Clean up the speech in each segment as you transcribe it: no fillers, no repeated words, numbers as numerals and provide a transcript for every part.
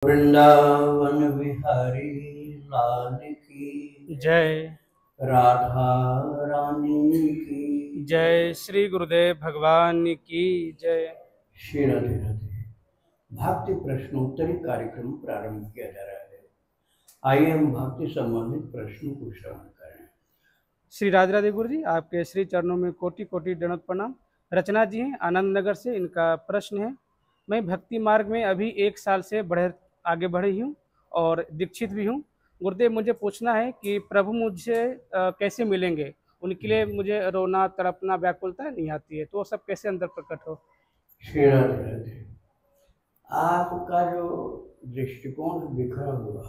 वृंदावन बिहारी लाल की जय। राधा रानी की जय श्री गुरुदेव भगवान की जय। श्री राधे राधे। भक्ति प्रश्नोत्तरी कार्यक्रम प्रारंभ किया जा रहा है। आइए हम भक्ति संबंधित प्रश्नों को श्रवण करें। श्री राधे राधे गुरु जी, आपके श्री चरणों में कोटि कोटि दंडवत प्रणाम। रचना जी हैं आनंद नगर से, इनका प्रश्न है, मैं भक्ति मार्ग में अभी 1 साल से आगे बढ़ी हूँ और दीक्षित भी हूँ। गुरुदेव, मुझे पूछना है कि प्रभु मुझसे कैसे मिलेंगे? उनके लिए मुझे रोना, तड़पना, व्याकुलता नहीं आती है, तो वो सब कैसे अंदर प्रकट हो? श्री राधे राधे। आपका जो दृष्टिकोण बिखरा हुआ,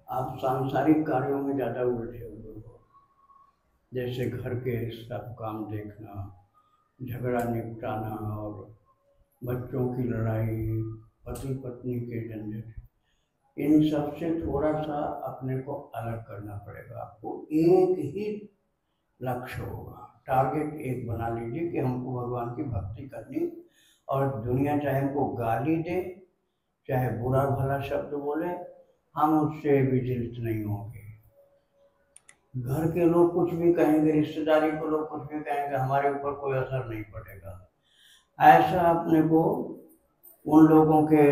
आप सांसारिक कार्यों में ज़्यादा उलझे हुए हो, जैसे घर के सब काम देखना, झगड़ा निपटाना और बच्चों की लड़ाई, पति पत्नी के झंझट, इन सब से थोड़ा सा अपने को अलग करना पड़ेगा। आपको एक ही लक्ष्य होगा, टारगेट एक बना लीजिए कि हमको भगवान की भक्ति करनी, और दुनिया चाहे हमको गाली दे, चाहे बुरा भला शब्द बोले, हम उससे विचलित नहीं होंगे। घर के लोग कुछ भी कहेंगे, रिश्तेदारी को लोग कुछ भी कहेंगे, हमारे ऊपर कोई असर नहीं पड़ेगा। ऐसा अपने को उन लोगों के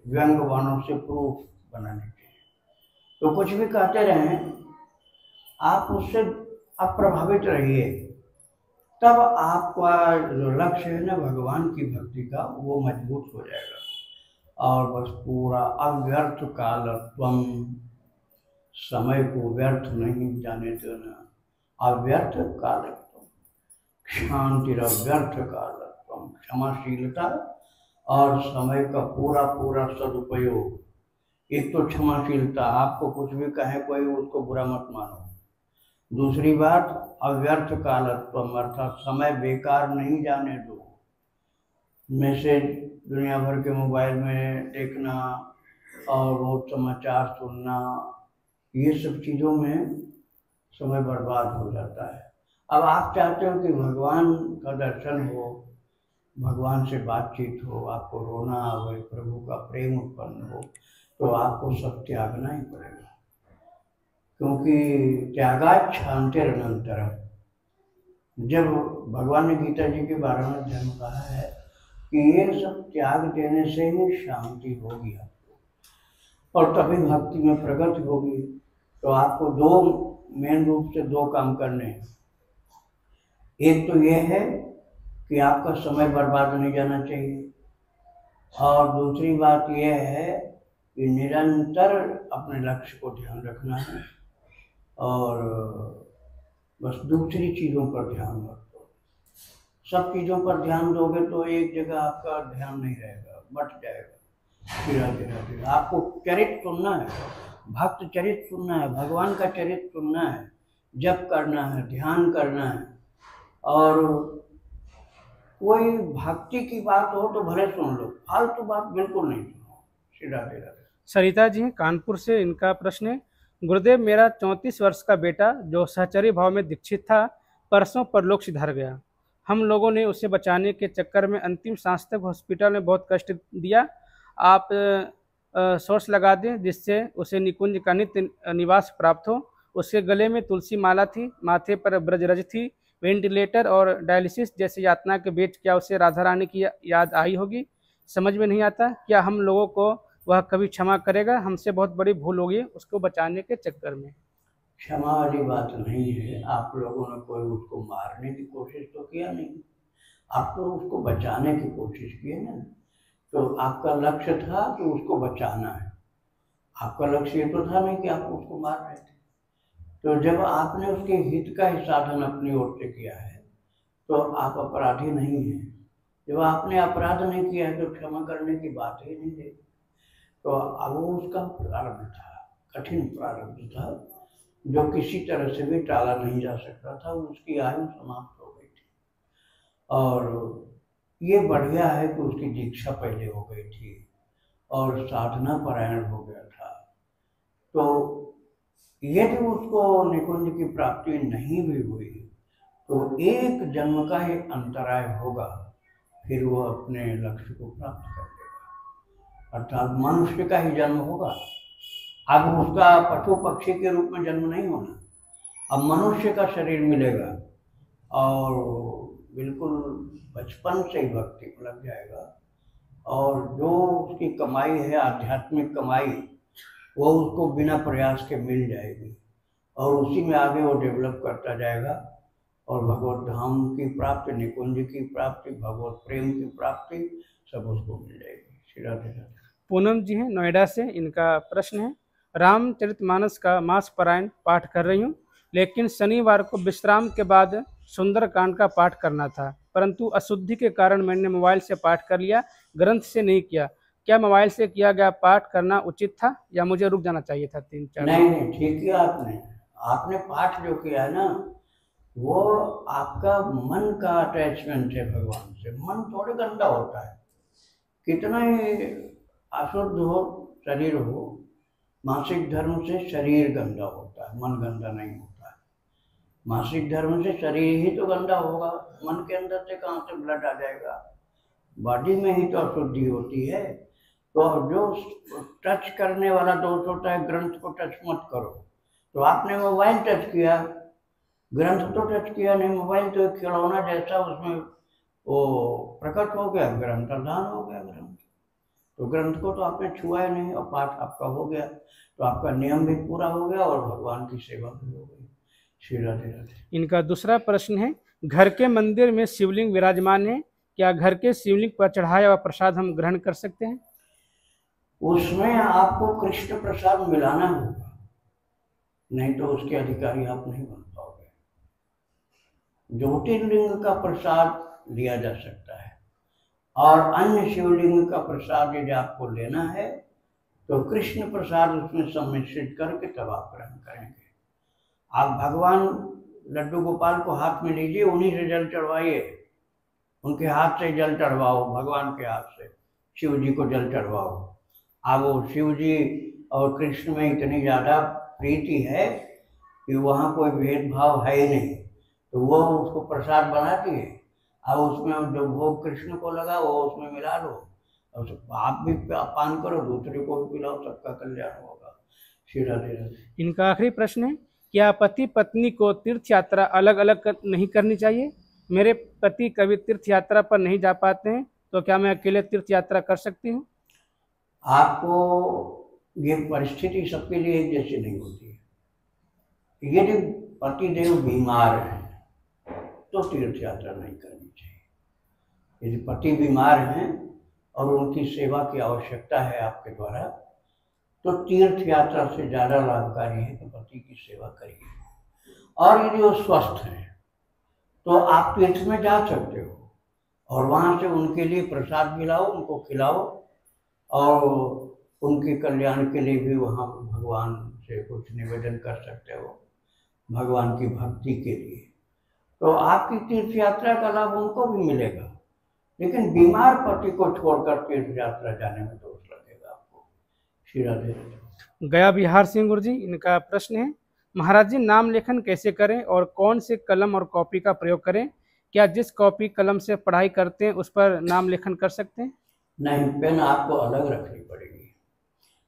व्यंग बाणों से प्रूफ बना लीजिए। तो कुछ भी कहते रहें, आप उससे अप्रभावित रहिए, तब आपका जो लक्ष्य है ना भगवान की भक्ति का, वो मजबूत हो जाएगा। और बस पूरा अव्यर्थ कालत्वम, समय को व्यर्थ नहीं जाने देना। अव्यर्थ कालत्वम, शांतिरव्यर्थ कालत्वम, क्षमाशीलता और समय का पूरा पूरा सदुपयोग। एक तो क्षमाशीलता, आपको कुछ भी कहे कोई, उसको बुरा मत मानो। दूसरी बात अव्यर्थ कालत्वम, अर्थात समय बेकार नहीं जाने दो। मैसेज दुनिया भर के मोबाइल में देखना और बहुत समाचार सुनना, ये सब चीज़ों में समय बर्बाद हो जाता है। अब आप चाहते हो कि भगवान का दर्शन हो, भगवान से बातचीत हो, आपको रोना आवे, प्रभु का प्रेम उत्पन्न हो, तो आपको सब त्यागना ही पड़ेगा। क्योंकि त्यागात् शांतिरनंतरम, जब भगवान ने गीता जी के 12वें अध्याय में कहा है कि ये सब त्याग देने से ही शांति होगी आपको, और तभी भक्ति में प्रगति होगी। तो आपको दो मेन रूप से दो काम करने हैं। एक तो ये है कि आपका समय बर्बाद नहीं जाना चाहिए, और दूसरी बात यह है कि निरंतर अपने लक्ष्य को ध्यान रखना है, और बस दूसरी चीज़ों पर ध्यान मत दो। सब चीज़ों पर ध्यान दोगे तो एक जगह आपका ध्यान नहीं रहेगा, बट जाएगा। धीरे धीरे आपको चरित्र सुनना है, भक्त चरित्र सुनना है, भगवान का चरित्र सुनना है, जप करना है, ध्यान करना है। और कोई भक्ति की बात हो तो भले सुन लो, फालतू बात बिल्कुल नहीं सुनो। सीधा सीधा। सरिता जी हैं कानपुर से, इनका प्रश्न है, गुरुदेव, मेरा 34 वर्ष का बेटा जो सहचरी भाव में दीक्षित था, परसों परलोक सिधार गया। हम लोगों ने उसे बचाने के चक्कर में अंतिम सांस तक हॉस्पिटल में बहुत कष्ट दिया। आप सोर्स लगा दें जिससे उसे निकुंज का नित्य निवास प्राप्त हो। उसके गले में तुलसी माला थी, माथे पर ब्रजरज थी, वेंटिलेटर और डायलिसिस जैसी यातना के बीच क्या उसे राधा रानी की याद आई होगी? समझ में नहीं आता, क्या हम लोगों को वह कभी क्षमा करेगा? हमसे बहुत बड़ी भूल होगी उसको बचाने के चक्कर में। क्षमा वाली बात नहीं है। आप लोगों ने कोई उसको मारने की कोशिश तो किया नहीं, आप तो उसको बचाने की कोशिश किए ना। तो आपका लक्ष्य था कि उसको बचाना है, आपका लक्ष्य ये तो था नहीं कि आप उसको मार रहे थे। तो जब आपने उसके हित का ही साधन अपनी ओर से किया है, तो आप अपराधी नहीं हैं। जब आपने अपराध नहीं किया है तो क्षमा करने की बात ही नहीं है। तो अब वो उसका प्रारब्ध था, कठिन प्रारब्ध था, जो किसी तरह से भी टाला नहीं जा सकता था। उसकी आयु समाप्त हो गई थी, और ये बढ़िया है कि उसकी दीक्षा पहले हो गई थी और साधना परायण हो गया था। तो यदि उसको निकुंज की प्राप्ति नहीं भी हुई तो एक जन्म का ही अंतराय होगा, फिर वो अपने लक्ष्य को प्राप्त कर लेगा। अर्थात मनुष्य का ही जन्म होगा। अब उसका पशु पक्षी के रूप में जन्म नहीं होना, अब मनुष्य का शरीर मिलेगा और बिल्कुल बचपन से ही भक्ति में लग जाएगा, और जो उसकी कमाई है आध्यात्मिक कमाई, वो उसको बिना प्रयास के मिल जाएगी, और उसी में आगे वो डेवलप करता जाएगा, और भगवत धाम की प्राप्ति, निकुंज की प्राप्ति, भगवत प्रेम की प्राप्ति सब उसको मिल जाएगी। श्री राधे राधे। पूनम जी हैं नोएडा से, इनका प्रश्न है, रामचरितमानस का मास पारायण पाठ कर रही हूँ, लेकिन शनिवार को विश्राम के बाद सुंदरकांड का पाठ करना था, परंतु अशुद्धि के कारण मैंने मोबाइल से पाठ कर लिया, ग्रंथ से नहीं किया। क्या मोबाइल से किया गया पाठ करना उचित था या मुझे रुक जाना चाहिए था 3-4 दिन? नहीं, ठीक किया आपने। आपने पाठ जो किया है ना, वो आपका मन का अटैचमेंट है भगवान से। मन थोड़े गंदा होता है, कितना ही अशुद्ध हो शरीर हो, मासिक धर्म से शरीर गंदा होता है, मन गंदा नहीं होता है। मासिक धर्म से शरीर ही तो गंदा होगा, मन के अंदर से कहाँ से ब्लड आ जाएगा? बॉडी में ही तो अशुद्धि होती है। तो जो टच करने वाला दोष होता है, ग्रंथ को टच मत करो। तो आपने मोबाइल टच किया, ग्रंथ तो टच किया नहीं। मोबाइल तो एक खिलौना जैसा, उसमें वो प्रकट हो गया, ग्रंथ प्रधान हो गया ग्रंथ। तो ग्रंथ को तो आपने छुआ नहीं, और पाठ आपका हो गया, तो आपका नियम भी पूरा हो गया और भगवान की सेवा भी हो गई। श्री राधे राधे। इनका दूसरा प्रश्न है, घर के मंदिर में शिवलिंग विराजमान है, क्या घर के शिवलिंग पर चढ़ाया हुआ प्रसाद हम ग्रहण कर सकते हैं? उसमें आपको कृष्ण प्रसाद मिलाना होगा, नहीं तो उसके अधिकारी आप नहीं बन पाओगे। ज्योतिर्लिंग का प्रसाद लिया जा सकता है, और अन्य शिवलिंग का प्रसाद यदि आपको लेना है तो कृष्ण प्रसाद उसमें सम्मिश्रित करके तब आप ग्रहण करेंगे। आप भगवान लड्डू गोपाल को हाथ में लीजिए, उन्हीं से जल चढ़वाइए, उनके हाथ से जल चढ़वाओ, भगवान के हाथ से शिव जी को जल चढ़वाओ। अब वो शिव जी और कृष्ण में इतनी ज़्यादा प्रीति है कि वहाँ कोई भेदभाव है ही नहीं, तो वो उसको प्रसाद बना दिए। अब उसमें जो भोग कृष्ण को लगा वो उसमें मिला लो, और आप भी पान करो, दूसरे को भी पिलाओ, सबका कल्याण होगा। श्री राधे राधे। इनका आखिरी प्रश्न है, क्या पति पत्नी को तीर्थ यात्रा अलग अलग नहीं करनी चाहिए? मेरे पति कभी तीर्थ यात्रा पर नहीं जा पाते हैं, तो क्या मैं अकेले तीर्थ यात्रा कर सकती हूँ? आपको ये परिस्थिति सबके लिए एक जैसी नहीं होती है। यदि पतिदेव बीमार हैं तो तीर्थ यात्रा नहीं करनी चाहिए। यदि पति बीमार हैं और उनकी सेवा की आवश्यकता है आपके द्वारा, तो तीर्थ यात्रा से ज़्यादा लाभकारी है कि पति की सेवा करिए। और यदि वो स्वस्थ हैं तो आप तीर्थ में जा सकते हो, और वहाँ से उनके लिए प्रसाद मिलाओ, उनको खिलाओ, और उनके कल्याण के लिए भी वहाँ भगवान से कुछ निवेदन कर सकते हो, भगवान की भक्ति के लिए। तो आपकी तीर्थ यात्रा का लाभ उनको भी मिलेगा, लेकिन बीमार पति को छोड़कर तीर्थ यात्रा जाने में दोष लगेगा आपको। श्री राधे राधे। गया बिहार से गुरु जी, इनका प्रश्न है, महाराज जी नाम लेखन कैसे करें और कौन से कलम और कॉपी का प्रयोग करें? क्या जिस कॉपी कलम से पढ़ाई करते हैं उस पर नाम लेखन कर सकते हैं? नहीं, पेन आपको अलग रखनी पड़ेगी।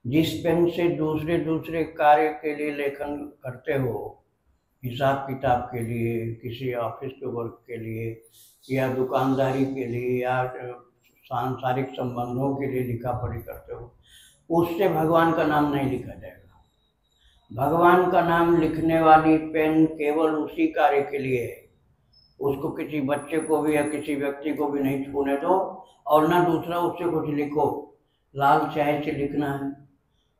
जिस पेन से दूसरे कार्य के लिए लेखन करते हो, हिसाब किताब के लिए, किसी ऑफिस के वर्क के लिए, या दुकानदारी के लिए, या सांसारिक संबंधों के लिए लिखा पढ़ी करते हो, उससे भगवान का नाम नहीं लिखा जाएगा। भगवान का नाम लिखने वाली पेन केवल उसी कार्य के लिए है। उसको किसी बच्चे को भी या किसी व्यक्ति को भी नहीं छूने दो, और ना दूसरा उससे कुछ लिखो। लाल स्याही से लिखना है,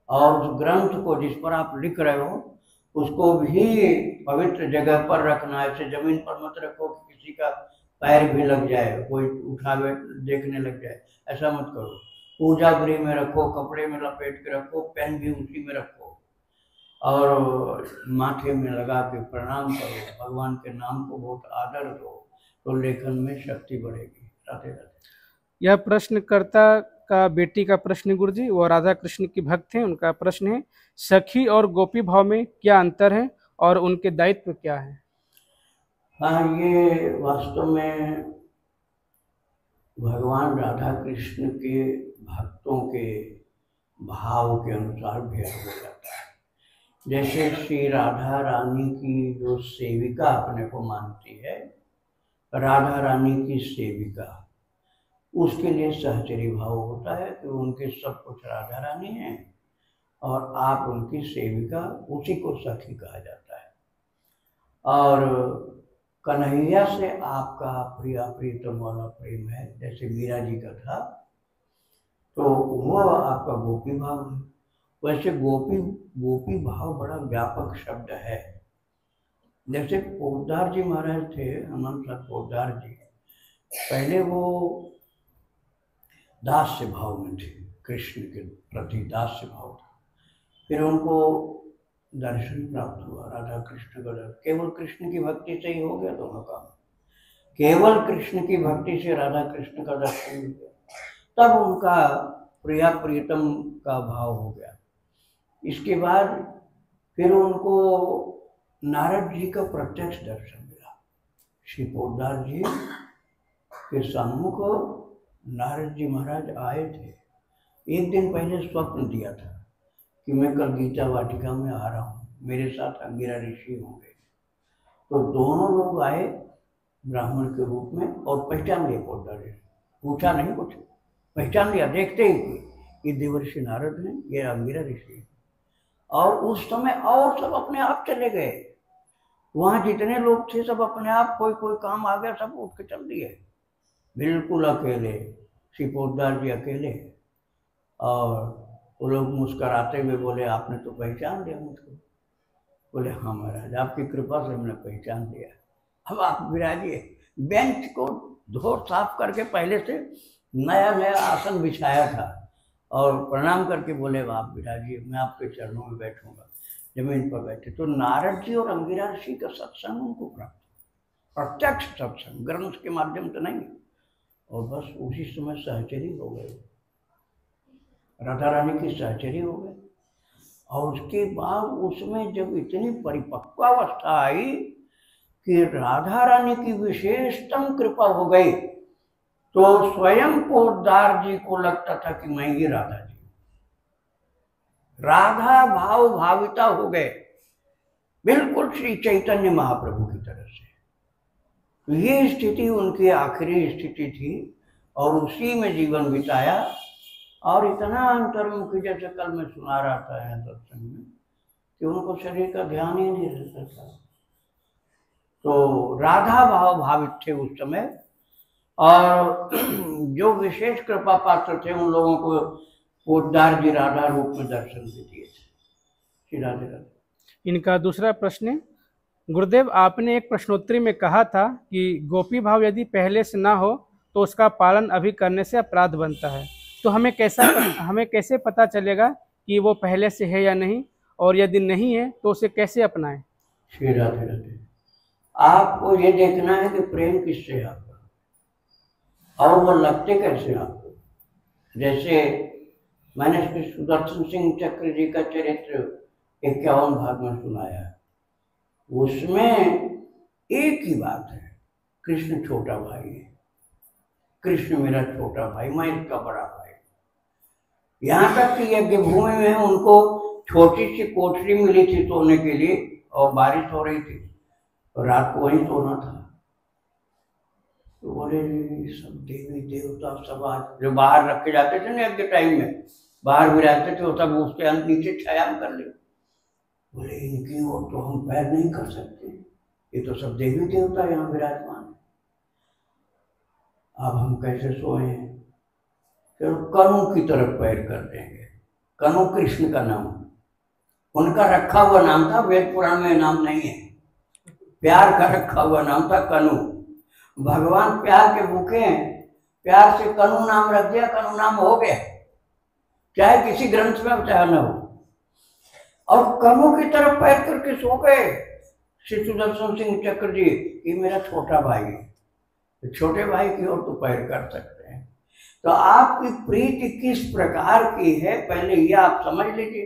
और उस ग्रंथ को जिस पर आप लिख रहे हो उसको भी पवित्र जगह पर रखना है। ऐसे जमीन पर मत रखो कि किसी का पैर भी लग जाए, कोई उठावे देखने लग जाए, ऐसा मत करो। पूजा गृह में रखो, कपड़े में लपेट के रखो, पेन भी उसी में रखो, और माथे में लगा के प्रणाम करो, भगवान के नाम को बहुत आदर दो, तो लेखन में शक्ति बढ़ेगी। राधे राधे। यह प्रश्नकर्ता का बेटी का प्रश्न गुरु जी, वो राधा कृष्ण की भक्त हैं। उनका प्रश्न है, सखी और गोपी भाव में क्या अंतर है और उनके दायित्व क्या है? हाँ, ये वास्तव में भगवान राधा कृष्ण के भक्तों के भाव के अनुसार भेद हो जाता है। जैसे श्री राधा रानी की जो सेविका अपने को मानती है, राधा रानी की सेविका, उसके लिए सहचरी भाव होता है कि उनके सब कुछ राधा रानी है और आप उनकी सेविका, उसी को सखी कहा जाता है। और कन्हैया से आपका प्रिया प्रीतम वाला प्रेम है, जैसे मीरा जी का था, तो वो आपका गोपी भाव है। वैसे गोपी भाव बड़ा व्यापक शब्द है। जैसे पोद्दार जी महाराज थे, हनुमान पोद्दार जी, पहले वो दास्य भाव में थे, कृष्ण के प्रति दास्य भाव था। फिर उनको दर्शन प्राप्त हुआ, राधा कृष्ण का दर्शन, केवल कृष्ण की भक्ति से ही हो गया दोनों काम। केवल कृष्ण की भक्ति से राधा कृष्ण का दर्शन मिल गया, तब उनका प्रिया प्रीतम का भाव हो गया। इसके बाद फिर उनको नारद जी का प्रत्यक्ष दर्शन मिला। श्री पोद्दार जी के सम्मुख नारद जी महाराज आए थे। एक दिन पहले स्वप्न दिया था कि मैं कल गीता वाटिका में आ रहा हूँ, मेरे साथ अंगिरा ऋषि होंगे। तो दोनों लोग आए ब्राह्मण के रूप में और पहचान लिया पोद्दार जी, पूछा नहीं कुछ, पहचान लिया देखते ही ये देवर्षि नारद हैं, ये अंगिरा ऋषि हैं। और उस समय और सब अपने आप चले गए, वहाँ जितने लोग थे सब अपने आप, कोई कोई काम आ गया, सब उठ के चल दिए, बिल्कुल अकेले, श्री पोद्दार जी अकेले। और वो लोग मुस्कराते हुए बोले, आपने तो पहचान लिया मुझको? बोले हाँ महाराज, आपकी कृपा से हमने पहचान लिया। अब आप विराजिए। बेंच को धो साफ करके पहले से नया नया आसन बिछाया था और प्रणाम करके बोले, आप विराजिए, मैं आपके चरणों में बैठूंगा। जमीन पर बैठे तो नारद जी और अंगिरा ऋषि का सत्संग उनको प्राप्त, प्रत्यक्ष सत्संग, ग्रंथ के माध्यम से नहीं। और बस उसी समय सहचरी हो गए, राधा रानी की सहचरी हो गए। और उसके बाद उसमें जब इतनी परिपक्व अवस्था आई कि राधा रानी की विशेषतम कृपा हो गई, तो स्वयं पोद्दार जी को लगता था कि मैं ही राधा जी, राधा भाव भाविता हो गए, बिल्कुल श्री चैतन्य महाप्रभु की तरह से। तो ये स्थिति उनकी आखिरी स्थिति थी और उसी में जीवन बिताया। और इतना अंतर्मुखी, जैसे कल मैं सुना रहा था यहाँ सत्संग में, कि उनको शरीर का ध्यान ही नहीं रहता था। तो राधा भाव भावित थे उस समय। और जो विशेष कृपा पात्र थे उन लोगों को पोद्दार जी राधा रूप में दर्शन भी दिए थे। राधे राधे। इनका दूसरा प्रश्न है, गुरुदेव आपने एक प्रश्नोत्तरी में कहा था कि गोपी भाव यदि पहले से ना हो तो उसका पालन अभी करने से अपराध बनता है, तो हमें कैसे पता चलेगा कि वो पहले से है या नहीं, और यदि नहीं है तो उसे कैसे अपनाएं? श्री राधे राधे। आपको ये देखना है कि प्रेम किससे है आपका और वो लगते कैसे आपको। जैसे मैंने श्री सुदर्शन सिंह चक्र जी का चरित्र 51 भाग में सुनाया, उसमें एक ही बात है, कृष्ण छोटा भाई है, कृष्ण मेरा छोटा भाई, मैं इसका बड़ा भाई। यहाँ तक कि यज्ञ भूमि में उनको छोटी सी कोठरी मिली थी सोने के लिए और बारिश हो रही थी और रात को वहीं सोना था। तो बोले सब देवी देवता सब आज जो बाहर रखे जाते थे ना यज्ञ टाइम में, बाहर भी रहते थे, वो सब उसके नीचे छाया कर ले। बोले इनकी ओर तो हम पैर नहीं कर सकते, ये तो सब देवी देवता यहाँ विराजमान है, अब हम कैसे सोए? फिर कनु की तरफ पैर कर देंगे। कनु कृष्ण का नाम, उनका रखा हुआ नाम था, वेद पुराण में नाम नहीं है, प्यार का रखा हुआ नाम था कनु। भगवान प्यार के भूखे हैं, प्यार से कनु नाम रख दिया, कनु नाम हो गया, चाहे किसी ग्रंथ में चाहे न हो। और कनु की तरफ पैर करके सो गए श्री सुदर्शन सिंह चक्र जी, ये मेरा छोटा भाई है, तो छोटे भाई की ओर तो पैर कर सकते हैं। तो आपकी प्रीति किस प्रकार की है पहले ये आप समझ लीजिए।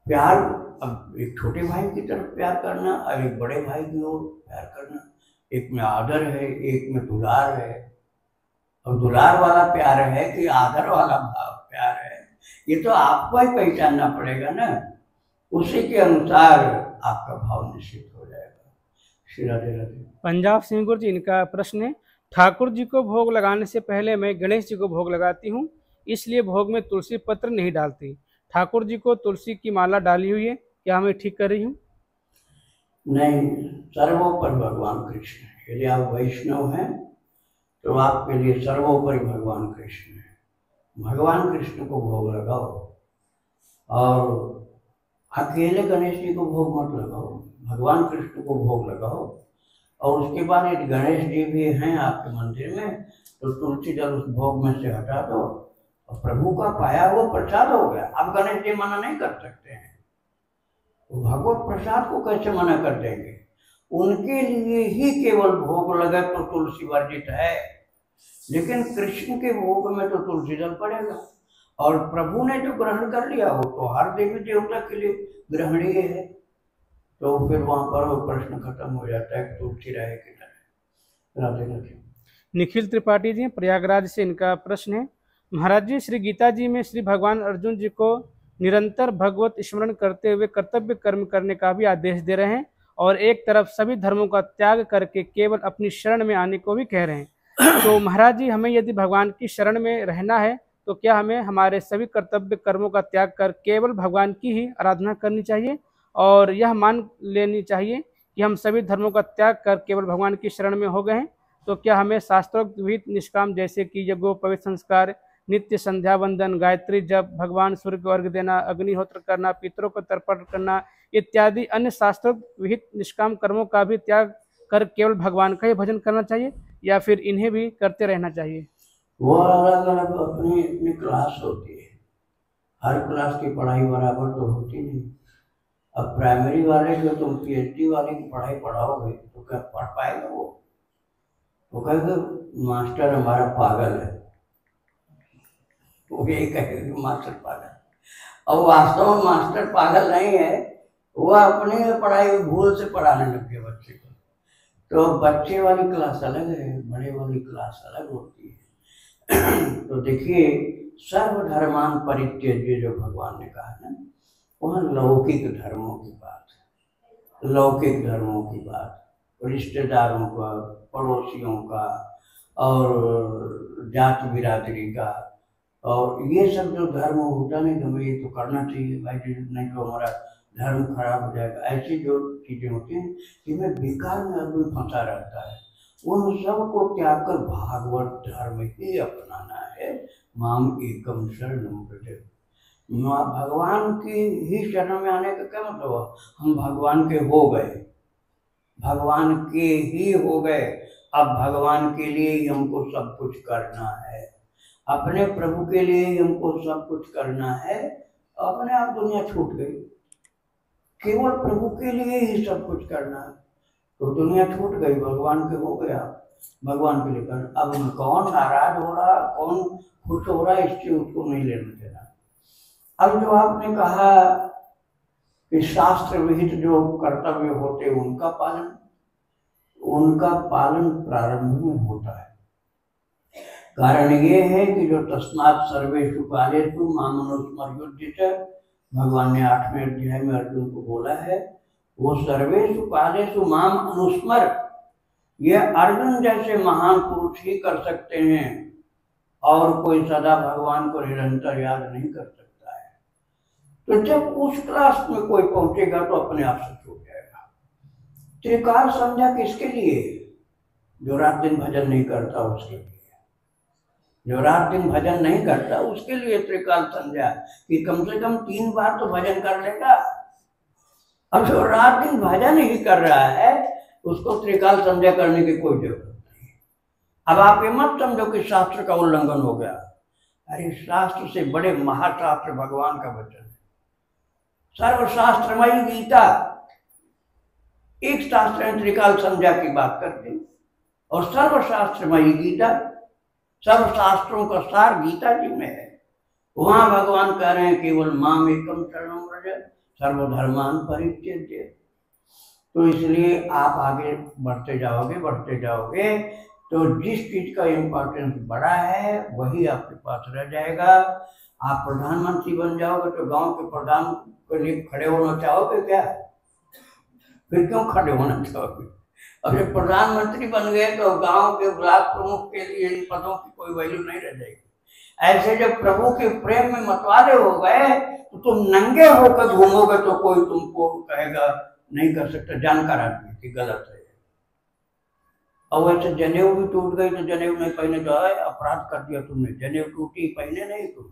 प्यार, अब एक छोटे भाई की तरफ प्यार करना और एक बड़े भाई की ओर प्यार करना, एक में आदर है एक में दुलार है। और दुलार वाला प्यार है कि आदर वाला भाव प्यार है, ये तो आपको ही पहचानना पड़ेगा ना, उसी के अनुसार आपका भाव निश्चित हो जाएगा। श्री राधे राधे। पंजाब सिंह गुरु जी, इनका प्रश्न है, ठाकुर जी को भोग लगाने से पहले मैं गणेश जी को भोग लगाती हूँ, इसलिए भोग में तुलसी पत्र नहीं डालती। ठाकुर जी को तुलसी की माला डाली हुई है, क्या मैं ठीक कर रही हूँ? नहीं, सर्वोपरि भगवान कृष्ण है। यदि आप वैष्णव हैं तो आपके लिए सर्वोपरि भगवान कृष्ण है। भगवान कृष्ण को भोग लगाओ, और अकेले गणेश जी को भोग मत लगाओ, भगवान कृष्ण को भोग लगाओ। और उसके बाद यदि गणेश जी भी हैं आपके मंदिर में तो तुलसी जल उस भोग में से हटा दो, और प्रभु का पाया हुआ प्रसाद हो गया। आप गणेश जी मना नहीं कर सकते हैं, तो भगवत प्रसाद को कैसे मना कर देंगे? उनके लिए ही केवल भोग लगे तो तुलसी वर्जित है, लेकिन कृष्ण के भोग में तो तुलसी जल पड़ेगा। और प्रभु ने जो ग्रहण कर लिया वो तो हर देवी देवता के लिए ग्रहणीय है, तो फिर वहां पर वो प्रश्न खत्म हो जाता है कि तुलसी रहे कि न रहे। राधे राधे। निखिल त्रिपाठी जी, प्रयागराज से, इनका प्रश्न है, महाराज जी, श्री गीता जी में श्री भगवान अर्जुन जी को निरंतर भगवत स्मरण करते हुए कर्तव्य कर्म करने का भी आदेश दे रहे हैं, और एक तरफ सभी धर्मों का त्याग करके केवल अपनी शरण में आने को भी कह रहे हैं। तो महाराज जी, हमें यदि भगवान की शरण में रहना है तो क्या हमें हमारे सभी कर्तव्य कर्मों का त्याग कर केवल भगवान की ही आराधना करनी चाहिए, और यह मान लेनी चाहिए कि हम सभी धर्मों का त्याग कर केवल भगवान की शरण में हो गए हैं? तो क्या हमें शास्त्रोक्त विहित निष्काम जैसे कि यज्ञों, पवित्र संस्कार, नित्य संध्या वंदन, गायत्री जप, भगवान सूर्य को अर्घ्य देना, अग्निहोत्र करना, पितरों को तर्पण करना इत्यादि अन्य शास्त्रोक्त विहित निष्काम कर्मों का भी त्याग कर केवल भगवान का ही भजन करना चाहिए, या फिर इन्हें भी करते रहना चाहिए? वो अलग अलग अपनी अपनी क्लास होती है, हर क्लास की पढ़ाई बराबर तो होती नहीं। अब प्राइमरी वाले जो तुम PhD वाले की पढ़ाई पढ़ाओगे तो क्या पढ़ पाएगा वो? वो कहेगा मास्टर हमारा पागल है, वो यही कहेगा मास्टर पागल। और वास्तव में मास्टर पागल नहीं है, वो अपनी पढ़ाई भूल से पढ़ाने लग गए बच्चे को। तो बच्चे वाली क्लास अलग है, बड़े वाली क्लास अलग होती है। तो देखिए, सर्वधर्मान परित्यज्य जो भगवान ने कहा ना, वहाँ लौकिक धर्मों की बात है, लौकिक धर्मों की बात, रिश्तेदारों का, पड़ोसियों का, और जाति बिरादरी का, और ये सब जो धर्म होता नहीं, हमें ये तो करना चाहिए भाई, नहीं तो हमारा धर्म खराब हो जाएगा। ऐसी जो चीज़ें होती हैं इनमें बेकार में आदमी फंसा रहता है। उन सब को त्याग कर भागवत धर्म ही अपनाना है। माम एकम शरणम व्रज। भगवान की ही शरण में आने का क्या मतलब है? हम भगवान के हो गए, भगवान के ही हो गए। अब भगवान के लिए ही हमको सब कुछ करना है, अपने प्रभु के लिए ही हमको सब कुछ करना है। अपने आप दुनिया छूट गई, केवल प्रभु के लिए ही सब कुछ करना है, तो दुनिया छूट गई, भगवान के हो गया, भगवान के लिए कर। अब कौन नाराज हो रहा, कौन खुश हो रहा, इससे उसको नहीं लेना देना। अब जो आपने कहा कि शास्त्र विहित जो कर्तव्य होते उनका पालन प्रारंभ में होता है। कारण ये है कि जो तस्मात् सर्वेषु कालेषु मामनुस्मर्युज्य, भगवान ने 8वें अध्याय में अर्जुन को बोला है, वो सर्वेषु कालेषु माम अनुस्मर, ये अर्जुन जैसे महान पुरुष ही कर सकते हैं, और कोई सदा भगवान को निरंतर याद नहीं कर सकता है। तो जब उस क्लास में कोई पहुंचेगा तो अपने आप से छूट जाएगा। त्रिकाल संध्या किसके लिए? जो रात दिन भजन नहीं करता उसके लिए, जो रात दिन भजन नहीं करता उसके लिए त्रिकाल संध्या, कि कम से कम 3 बार तो भजन कर लेगा। अब जो रात दिन भजन ही कर रहा है उसको त्रिकाल संध्या करने की कोई जरूरत नहीं। अब आप ये मत समझो कि शास्त्र का उल्लंघन हो गया। अरे शास्त्र से बड़े महाशास्त्र भगवान का वचन है, सर्वशास्त्रमयी गीता। एक शास्त्र ने त्रिकाल संध्या की बात कर दी, और सर्वशास्त्रमयी गीता, सर्वशास्त्रों का सार गीता जी में है। वहां भगवान कह रहे हैं केवल माम एकम शरणम व्रज सर्वधर्मान परित्यज्य। तो इसलिए आप आगे बढ़ते जाओगे तो जिस चीज का इम्पोर्टेंस बड़ा है वही आपके पास रह जाएगा, आप प्रधानमंत्री बन जाओगे तो गांव के प्रधान के लिए खड़े होना चाहोगे क्या? फिर क्यों खड़े होना चाहोगे? अगर प्रधानमंत्री बन गए तो गांव के ब्लॉक प्रमुख के लिए इन पदों की कोई वैल्यू नहीं रह जाएगी। ऐसे जब प्रभु के प्रेम में मतवाले हो गए तो तुम नंगे होकर घूमोगे तो कोई तुमको कहेगा नहीं कर सकता, जानकार आदमी की गलत है। और वैसे जनेऊ भी टूट गई तो जनेऊ नहीं पहने तो है अपराध कर दिया तुमने, जनेऊ टूटी पहने नहीं, तुम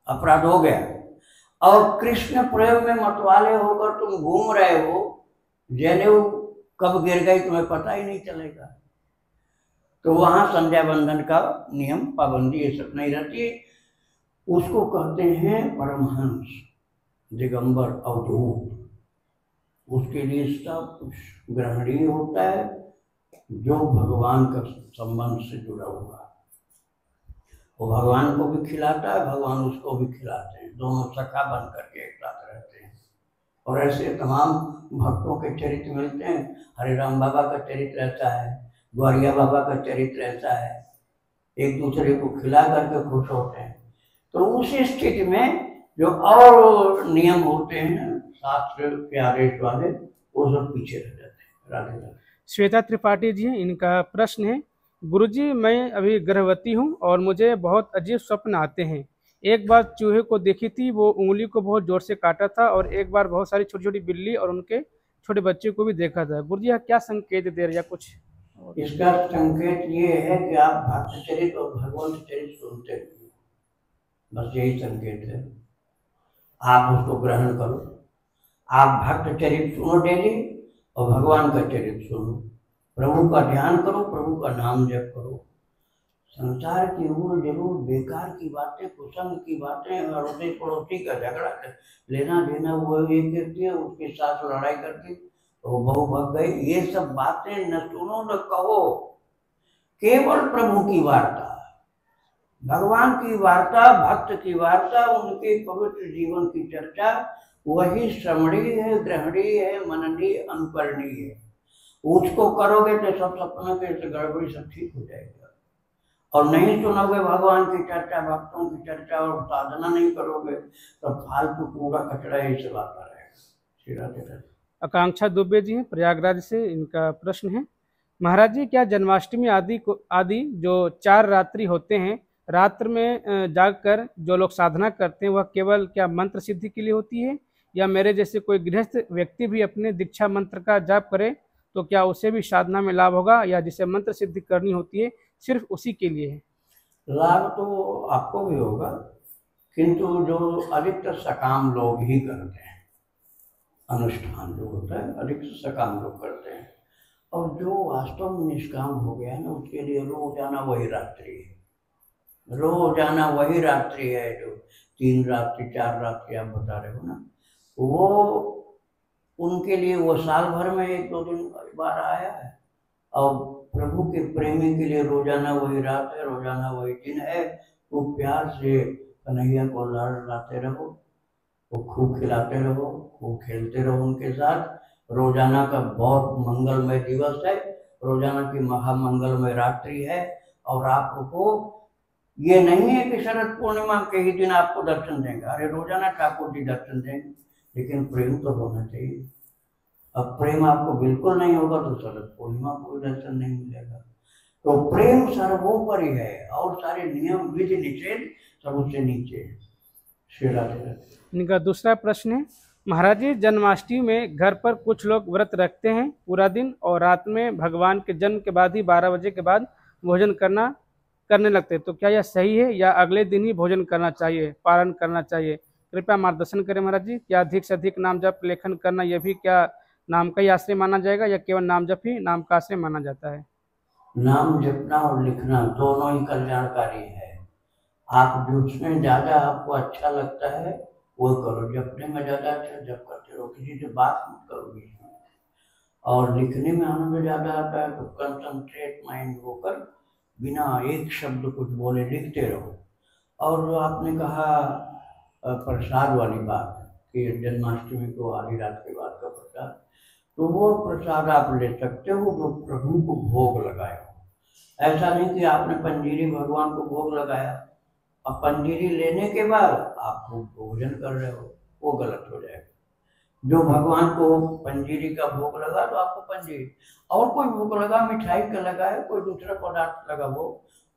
अपराध हो गया। और कृष्ण प्रेम में मतवाले होकर तुम घूम रहे हो, जनेऊ कब गिर गई तुम्हें पता ही नहीं चलेगा। तो वहां संध्या बंधन का नियम पाबंदी ये सब नहीं रहती। उसको कहते हैं परमहंस, दिगंबर, अवधूत। उसके लिए सब कुछ ग्रहणीय होता है जो भगवान का संबंध से जुड़ा हुआ। वो भगवान को भी खिलाता है, भगवान उसको भी खिलाते हैं, दोनों सखा बन करके एक साथ रहते हैं। और ऐसे तमाम भक्तों के चरित्र मिलते हैं। हरे राम बाबा का चरित्र ऐसा है, ग्वारिया बाबा का चरित्र ऐसा है, एक दूसरे को खिला करके खुश होते हैं। तो उसी स्थिति में जो और नियम होते हैं शास्त्र के आदेश वाले, वो सब पीछे रह जाते हैं। राधे राधे। श्वेता त्रिपाठी जी हैं, इनका प्रश्न है, गुरुजी मैं अभी गर्भवती हूँ और मुझे बहुत अजीब स्वप्न आते हैं। एक बार चूहे को देखी थी, वो उंगली को बहुत जोर से काटा था, और एक बार बहुत सारी छोटी छोटी बिल्ली और उनके छोटे बच्चे को भी देखा था। गुरुजी यह क्या संकेत दे रहे या कुछ? इसका संकेत ये है कि आप भक्त चरित्र और भगवंत चरित्र सुनते हैं, बस यही संकेत है। आप उसको ग्रहण करो, आप भक्त चरित्र सुनो डेली और भगवान का चरित्र सुनो, प्रभु का ध्यान करो, प्रभु का नाम जप करो। संसार की उम्र जरूर बेकार की बातें, कुसंग की बातें, अड़ोसी पड़ोसी का झगड़ा लेना देना, वो ये करती है उसके साथ लड़ाई करती तो बहू भग गई, ये सब बातें न सुनो न कहो। केवल प्रभु की वार्ता, भगवान की वार्ता, भक्त की वार्ता, उनके पवित्र जीवन की चर्चा, वही श्रवणीय है, ग्रहणीय है, मननीय, अनुकरणीय है। उसको करोगे तो सब सपनों के गड़बड़ी सब ठीक हो जाएगा। और नहीं सुनोगे भगवान की चर्चा, भक्तों की चर्चा, और साधना नहीं करोगे तो फालतू कूड़ा कचरा ही सब आता रहेगा। आकांक्षा दुबे जी हैं, प्रयागराज से, इनका प्रश्न है, महाराज जी क्या जन्माष्टमी आदि जो 4 रात्रि होते हैं, रात्र में जागकर जो लोग साधना करते हैं, वह केवल क्या मंत्र सिद्धि के लिए होती है, या मेरे जैसे कोई गृहस्थ व्यक्ति भी अपने दीक्षा मंत्र का जाप करे तो क्या उसे भी साधना में लाभ होगा, या जिसे मंत्र सिद्धि करनी होती है सिर्फ उसी के लिए है? लाभ तो आपको भी होगा, किंतु जो अधिकतर सकाम लोग ही करते हैं, अनुष्ठान जो होता है अधिकतर सकाम लोग करते हैं। और जो वास्तव में निष्काम हो गया है ना, उसके लिए रोजाना वही रात्रि है, रोजाना वही रात्रि है। जो 3 रात्रि 4 रात्रि आप बता रहे हो ना, वो उनके लिए वो साल भर में 1-2 दिन बार आया है। और प्रभु के प्रेमी के लिए रोजाना वही रात है, रोजाना वही दिन है। वो प्यार से कन्हैया को लाते रहो, वो खूब खिलाते रहो, खूब खेलते रहो उनके साथ। रोजाना का बहुत मंगलमय दिवस है, रोजाना की महामंगलमय रात्रि है। और आपको ये नहीं है कि शरद पूर्णिमा के ही दिन आपको दर्शन देंगे, अरे रोजाना ठाकुर जी दर्शन देंगे, लेकिन प्रेम तो होना चाहिए। अब प्रेम आपको बिल्कुल नहीं होगा तो शरद पूर्णिमा को दर्शन नहीं मिलेगा। तो प्रेम सर्वोपरि है, और सारे नियम विधि निषेध सब उससे नीचे है। इनका दूसरा प्रश्न है, महाराज जी जन्माष्टमी में घर पर कुछ लोग व्रत रखते हैं पूरा दिन, और रात में भगवान के जन्म के बाद ही 12 बजे के बाद भोजन करने लगते हैं, तो क्या यह सही है, या अगले दिन ही भोजन करना चाहिए, पारण करना चाहिए? कृपया मार्गदर्शन करें महाराज जी। क्या अधिक से अधिक नाम जप लेखन करना, यह भी क्या नाम का ही आश्रय माना जाएगा, या केवल नाम जप ही नाम का आश्रय माना जाता है? नाम जपना और लिखना दोनों ही कल्याणकारी है। आप जिसमें ज़्यादा आपको अच्छा लगता है वो करो, जपने में ज़्यादा अच्छा जप करते रहो, किसी से बात मत करो बीच में। और लिखने में आनंद ज़्यादा आता है तो कंसंट्रेट माइंड होकर बिना एक शब्द कुछ बोले लिखते रहो। और जो आपने कहा प्रसाद वाली बात कि जन्माष्टमी को आधी रात के बाद का प्रसाद, तो वो प्रसाद आप ले सकते हो जो प्रभु को भोग लगाए हो। ऐसा नहीं कि आपने पंजीरी भगवान को भोग लगाया अब पंजीरी लेने के बाद आप भोजन कर रहे हो, वो गलत हो जाएगा। जो भगवान को पंजीरी का भोग लगा तो आपको पंजीरी, और कोई भोग लगा, मिठाई का लगा है, कोई दूसरा पदार्थ लगा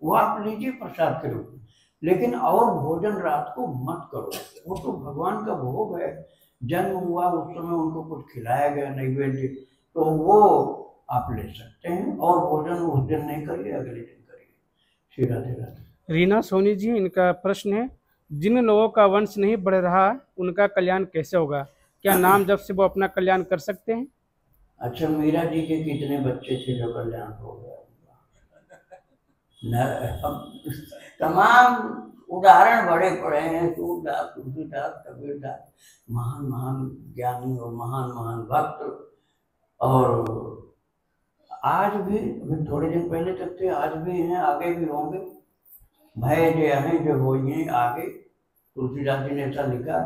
वो आप लीजिए प्रसाद के रूप में, लेकिन और भोजन रात को मत करो। वो तो भगवान का भोग है, जन्म हुआ उस समय उनको कुछ खिलाया गया नैवेद्य, तो वो आप ले सकते हैं, और भोजन उस दिन नहीं करिए, अगले दिन करिए। श्री राधे राधे। रीना सोनी जी, इनका प्रश्न है, जिन लोगों का वंश नहीं बढ़ रहा उनका कल्याण कैसे होगा? क्या नाम जब से वो अपना कल्याण कर सकते हैं? अच्छा, मीरा जी के कितने बच्चे थे जो कल्याण हो गया? तमाम उदाहरण बड़े पड़े हैं, सूरदास, तुलसीदास, कबीरदास, महान महान ज्ञानी और महान महान भक्त, और आज भी, थोड़े दिन पहले तक थे, आज भी हैं, आगे भी होंगे। भय जो हैं जो होंगे आगे, तुलसीदास जी ने ऐसा लिखा।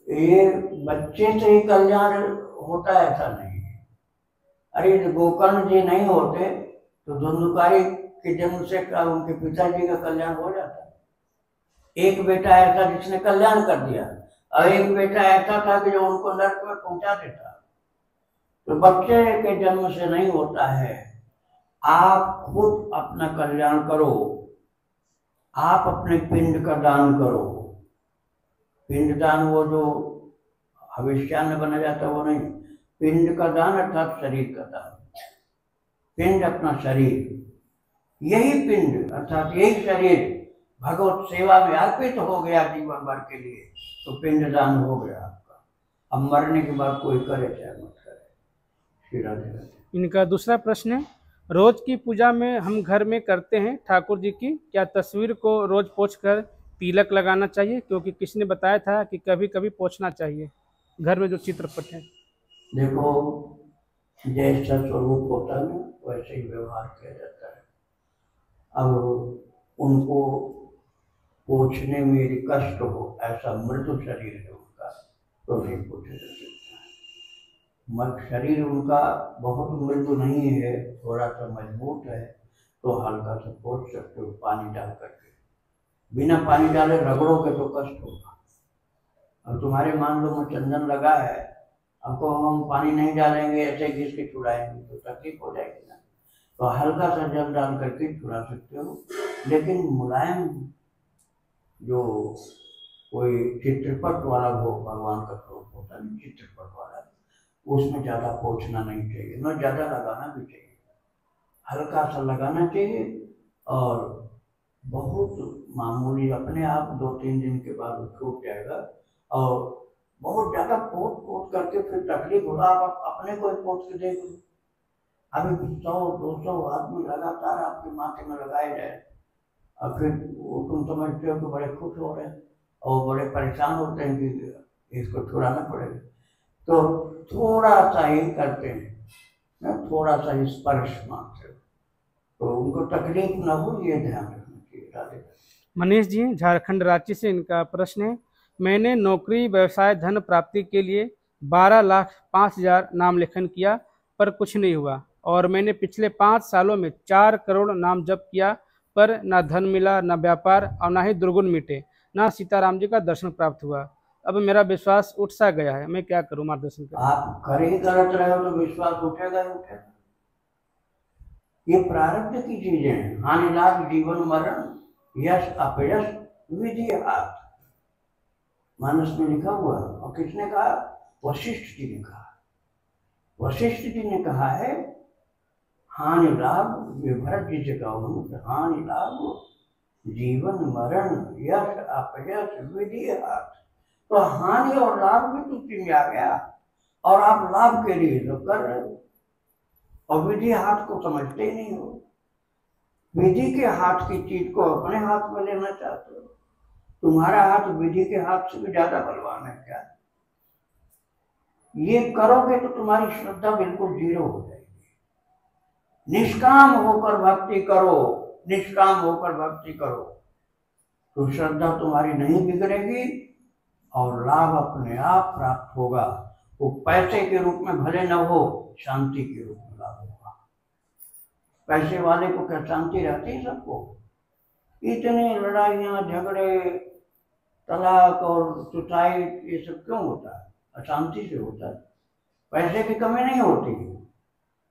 ये बच्चे से ही कल्याण होता है ऐसा नहीं है। अरे गोकर्ण जी नहीं होते तो धुंधुकारी के जन्म से उनके पिताजी का कल्याण हो जाता। एक बेटा ऐसा जिसने कल्याण कर दिया, और एक बेटा ऐसा था कि जो उनको नरक में पहुंचा देता। तो बच्चे के जन्म से नहीं होता है, आप खुद अपना कल्याण करो, आप अपने पिंड का दान करो। पिंड दान वो जो हविष्यान्न बना जाता वो नहीं, पिंड का दान अर्थात शरीर का दान। पिंड अपना शरीर, यही पिंड अर्थात यही शरीर भगवत सेवा में अर्पित हो गया जीवन भर के लिए, तो पिंड दान हो गया आपका। अब मरने के बाद कोई करे चाहे मत करे। श्री राधे राधे। इनका दूसरा प्रश्न है, रोज की पूजा में हम घर में करते हैं ठाकुर जी की, क्या तस्वीर को रोज पोंछकर तिलक लगाना चाहिए? क्योंकि किसी ने बताया था कि कभी कभी पोंछना चाहिए घर में जो चित्रपट है। देखो, जैसा स्वरूप होता है ना वैसे ही व्यवहार किया जाता है। अब उनको पोंछने में यदि कष्ट हो, ऐसा मृदु शरीर है उनका, तो नहीं पोंछा जा सकता। शरीर उनका बहुत मृदु नहीं है, थोड़ा सा मजबूत है, तो हल्का सा पोंछ सकते हो पानी डाल करके। बिना पानी डाले रगड़ोगे तो कष्ट होगा। और तुम्हारे मान लो चंदन लगा है, आपको हम पानी नहीं डालेंगे, ऐसे घिस के छुड़ाएंगे तो तकलीफ हो जाएगी ना। तो हल्का सा जल डाल करके छुड़ा सकते हो, लेकिन मुलायम जो कोई चित्रपट वाला वो भगवान का स्वरूप होता है, चित्रपट वाला, उसमें ज़्यादा पोंछना नहीं चाहिए, न ज़्यादा लगाना भी चाहिए, हल्का सा लगाना चाहिए। और बहुत मामूली, अपने आप 2-3 दिन के बाद वो छूट जाएगा। और बहुत ज़्यादा पोंछ करके फिर तकलीफ होगा। आप अपने को पोंछ के देख लो, अभी 100-200 आदमी लगातार आपके माथे में लगाए जाए, और फिर तुम समझते हो कि बड़े खुश हो रहे हैं और बड़े परेशान होते हैं कि इसको छुड़ाना पड़ेगा। तो थोड़ा सा ही करते हैं ना, थोड़ा सा ही स्पर्श मात्र, तो उनको तकलीफ न हो, ये ध्यान रखना चाहिए। राधे। मनीष जी, झारखंड रांची से, इनका प्रश्न है, मैंने नौकरी व्यवसाय धन प्राप्ति के लिए 12,05,000 नाम लेखन किया पर कुछ नहीं हुआ, और मैंने पिछले 5 सालों में 4 करोड़ नाम जप किया पर ना धन मिला, ना व्यापार, और ना ही दुर्गुण मिटे, ना सीताराम जी का दर्शन प्राप्त हुआ। अब मेरा विश्वास उठ सा गया है, मैं क्या करूं? मार्गदर्शन करें। आप कर ही करते रहे हो तो विश्वास उठेगा ही उठेगा। ये प्रारब्ध की चीजें हैं, हानि लाभ, जीवन मरण, यश अपयश, विधि हाथ। मानस में लिखा हुआ, और किसने कहा? वशिष्ठ जी ने कहा। वशिष्ठ जी ने कहा है हानि लाभ, भरत जी से कहा उन्होंने, हानि लाभ, जीवन मरण, यश अपयश, विधि हाथ। तो हानि और लाभ भी तुझी में आ गया, और आप लाभ के लिए सब कर रहे हो, और विधि हाथ को समझते ही नहीं हो। विधि के हाथ की चीज को अपने हाथ में लेना चाहते हो। तुम्हारा हाथ विधि के हाथ से भी ज्यादा बलवान है क्या? ये करोगे तो तुम्हारी श्रद्धा बिल्कुल जीरो हो जाएगी। निष्काम होकर भक्ति करो, निष्काम होकर भक्ति करो, तो श्रद्धा तुम्हारी नहीं बिगड़ेगी और लाभ अपने आप प्राप्त होगा। वो पैसे के रूप में भले न हो, शांति के रूप में लाभ होगा। पैसे वाले को क्या शांति रहती है? सबको। इतनी लड़ाइयाँ झगड़े तलाक और सुसाइड ये सब क्यों होता है? अशांति से होता है। पैसे की कमी नहीं होती,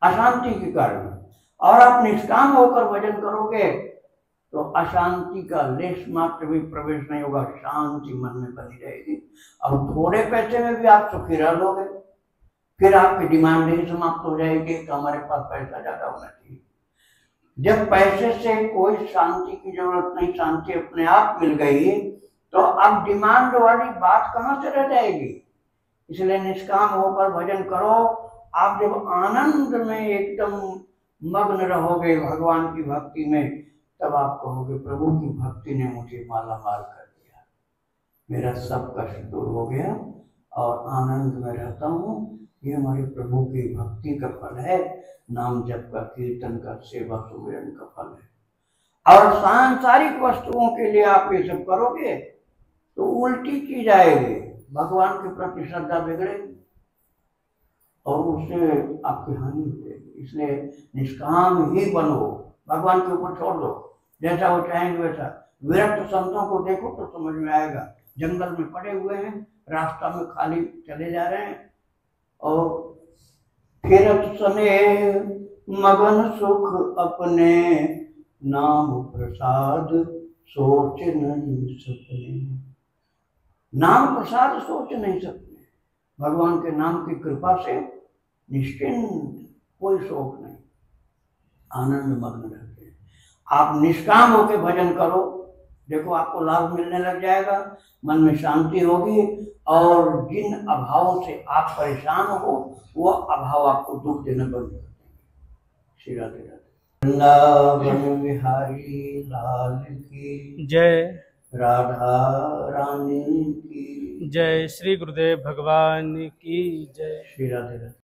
अशांति के कारण। और आप निष्काम होकर भजन करोगे तो अशांति का लेश मात्र भी प्रवेश नहीं होगा, शांति मन में बनी रहेगी। और थोड़े पैसे में भी आप सुखी रह लोगे। फिर आपकी डिमांड ही समाप्त हो जाएगी कि हमारे पास पैसा ज्यादा होना चाहिए। जब पैसे से कोई शांति की जरूरत नहीं, शांति अपने आप मिल गई, तो अब डिमांड वाली बात कहाँ से रह जाएगी? इसलिए निष्काम होकर भजन करो। आप जब आनंद में एकदम मग्न रहोगे भगवान की भक्ति में, तब आप कहोगे प्रभु की भक्ति ने मुझे माला माल कर दिया, मेरा सब कष्ट दूर हो गया और आनंद में रहता हूँ। ये हमारे प्रभु की भक्ति का फल है, नाम जप का, कीर्तन का, सेवा सुमिरन का फल है। और सांसारिक वस्तुओं के लिए आप ये सब करोगे तो उल्टी की जाएगी, भगवान के प्रति श्रद्धा बिगड़ेगी और उससे आपकी हानि होगी। इसलिए निष्काम ही बनो, भगवान के ऊपर छोड़ दो, जैसा वो चाहेंगे वैसा। विरक्त संतों को देखो तो समझ में आएगा, जंगल में पड़े हुए हैं, रास्ता में खाली चले जा रहे हैं और फिरत सने मगन सुख अपने, नाम प्रसाद सोच नहीं सपने। नाम प्रसाद सोच नहीं सकते, भगवान के नाम की कृपा से निश्चिंत, कोई शोक नहीं, आनंद मग्न रहते हैं। आप निष्काम होकर भजन करो, देखो आपको लाभ मिलने लग जाएगा, मन में शांति होगी और जिन अभावों से आप परेशान हो वो अभाव आपको दुख देना बंद कर देंगे। श्री राधे राधे। वृंदावन बिहारी लाल की जय। राधा रानी की जय। श्री गुरुदेव भगवान की जय। श्री राधे राधे।